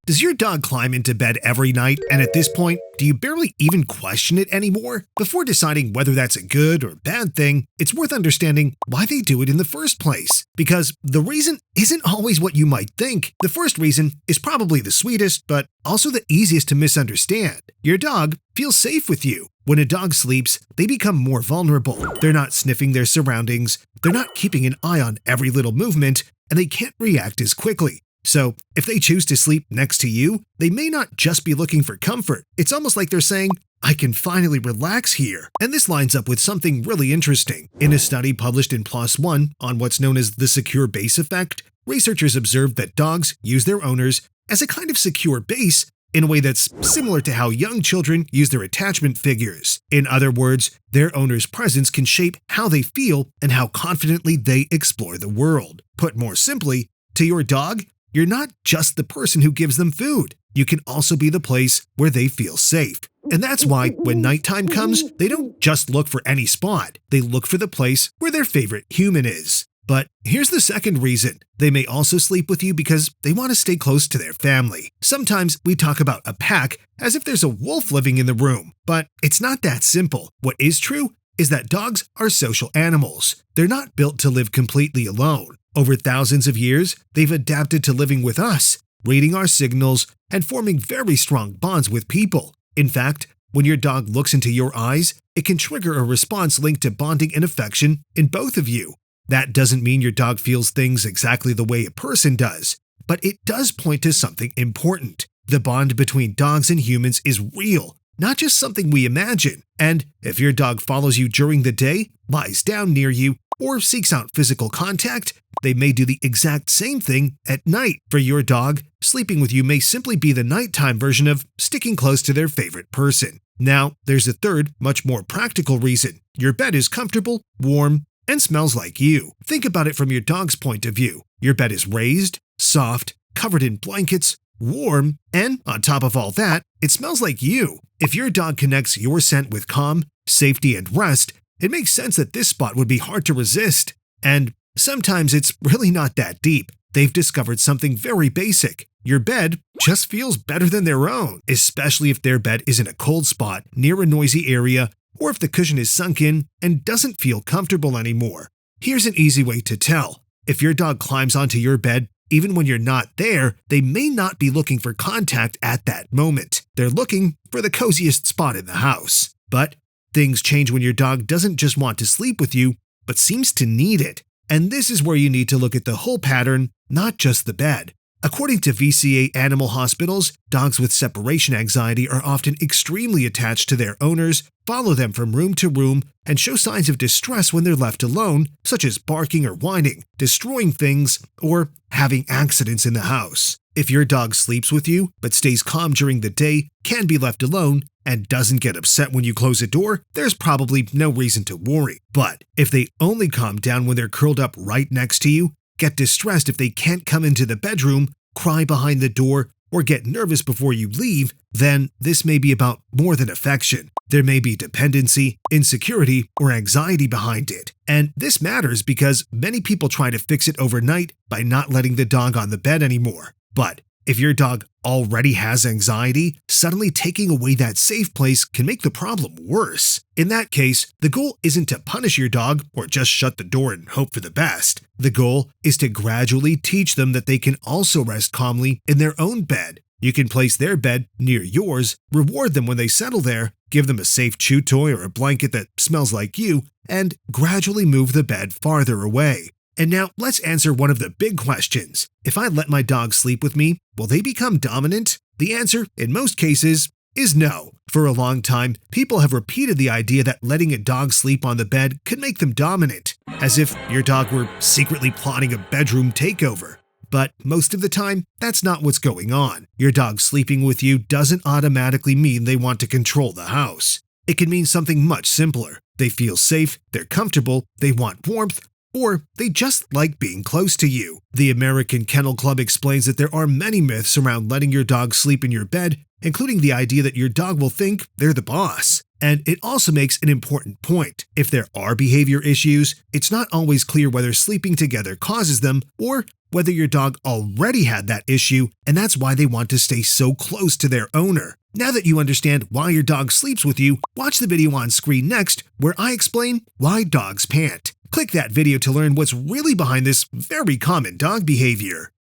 Does your dog climb into bed every night, and at this point, do you barely even question it anymore? Before deciding whether that's a good or bad thing, it's worth understanding why they do it in the first place. Because the reason isn't always what you might think. The first reason is probably the sweetest, but also the easiest to misunderstand. Your dog feels safe with you. When a dog sleeps, they become more vulnerable. They're not sniffing their surroundings, they're not keeping an eye on every little movement, and they can't react as quickly. So, if they choose to sleep next to you, they may not just be looking for comfort. It's almost like they're saying, I can finally relax here. And this lines up with something really interesting. In a study published in PLOS ONE on what's known as the secure base effect, researchers observed that dogs use their owners as a kind of secure base in a way that's similar to how young children use their attachment figures. In other words, their owner's presence can shape how they feel and how confidently they explore the world. Put more simply, to your dog, you're not just the person who gives them food. You can also be the place where they feel safe. And that's why, when nighttime comes, they don't just look for any spot. They look for the place where their favorite human is. But here's the second reason. They may also sleep with you because they want to stay close to their family. Sometimes we talk about a pack as if there's a wolf living in the room, but it's not that simple. What is true is that dogs are social animals. They're not built to live completely alone. Over thousands of years, they've adapted to living with us, reading our signals, and forming very strong bonds with people. In fact, when your dog looks into your eyes, it can trigger a response linked to bonding and affection in both of you. That doesn't mean your dog feels things exactly the way a person does, but it does point to something important. The bond between dogs and humans is real, not just something we imagine. And if your dog follows you during the day, lies down near you, or seeks out physical contact, they may do the exact same thing at night. For your dog, sleeping with you may simply be the nighttime version of sticking close to their favorite person. Now, there's a third, much more practical reason. Your bed is comfortable, warm, and smells like you. Think about it from your dog's point of view. Your bed is raised, soft, covered in blankets, warm, and on top of all that, it smells like you. If your dog connects your scent with calm, safety, and rest, it makes sense that this spot would be hard to resist. And sometimes it's really not that deep. They've discovered something very basic. Your bed just feels better than their own, especially if their bed is in a cold spot, near a noisy area, or if the cushion is sunk in and doesn't feel comfortable anymore. Here's an easy way to tell. If your dog climbs onto your bed, even when you're not there, they may not be looking for contact at that moment. They're looking for the coziest spot in the house. But things change when your dog doesn't just want to sleep with you, but seems to need it. And this is where you need to look at the whole pattern, not just the bed. According to VCA Animal Hospitals, dogs with separation anxiety are often extremely attached to their owners, follow them from room to room, and show signs of distress when they're left alone, such as barking or whining, destroying things, or having accidents in the house. If your dog sleeps with you, but stays calm during the day, can be left alone, and doesn't get upset when you close a door, there's probably no reason to worry. But if they only calm down when they're curled up right next to you, get distressed if they can't come into the bedroom, cry behind the door, or get nervous before you leave, then this may be about more than affection. There may be dependency, insecurity, or anxiety behind it. And this matters because many people try to fix it overnight by not letting the dog on the bed anymore. But if your dog already has anxiety, suddenly taking away that safe place can make the problem worse. In that case, the goal isn't to punish your dog or just shut the door and hope for the best. The goal is to gradually teach them that they can also rest calmly in their own bed. You can place their bed near yours, reward them when they settle there, give them a safe chew toy or a blanket that smells like you, and gradually move the bed farther away. And now let's answer one of the big questions. If I let my dog sleep with me, will they become dominant? The answer, in most cases, is no. For a long time, people have repeated the idea that letting a dog sleep on the bed could make them dominant, as if your dog were secretly plotting a bedroom takeover. But most of the time, that's not what's going on. Your dog sleeping with you doesn't automatically mean they want to control the house. It can mean something much simpler. They feel safe, they're comfortable, they want warmth, or they just like being close to you. The American Kennel Club explains that there are many myths around letting your dog sleep in your bed, including the idea that your dog will think they're the boss. And it also makes an important point. If there are behavior issues, it's not always clear whether sleeping together causes them or whether your dog already had that issue and that's why they want to stay so close to their owner. Now that you understand why your dog sleeps with you, watch the video on screen next where I explain why dogs pant. Click that video to learn what's really behind this very common dog behavior.